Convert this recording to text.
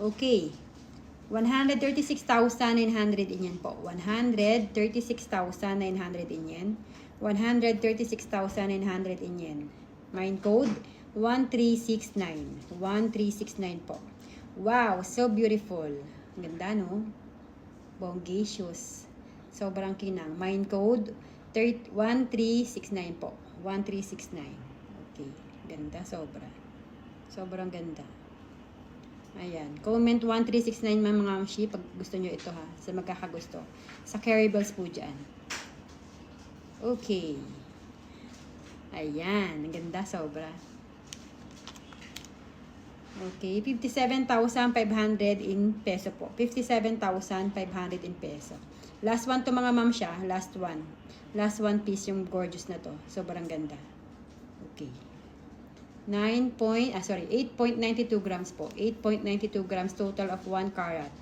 Okay. 136,900 in yan po. 136,900 in yan. 136,900 in yan. Mine code 1369. 1369 po. Wow, so beautiful. Ganda, no? Bongacious. Sobrang kinang. Mine code 1369 po. 1369. Okay. Ganda, sobra. Sobrang ganda. Ayan. Comment 1369 mga mamshi pag gusto nyo ito ha. Sa magkakagusto. Sa carryballs po dyan. Okay. Ayan. Ang ganda. Sobra. Okay. 57,500 in peso po. 57,500 in peso. Last one to mga mamsha. Last one. Last one piece yung gorgeous na to. Sobrang ganda. Okay. 8.92 grams po. 8.92 grams total of 1 carat.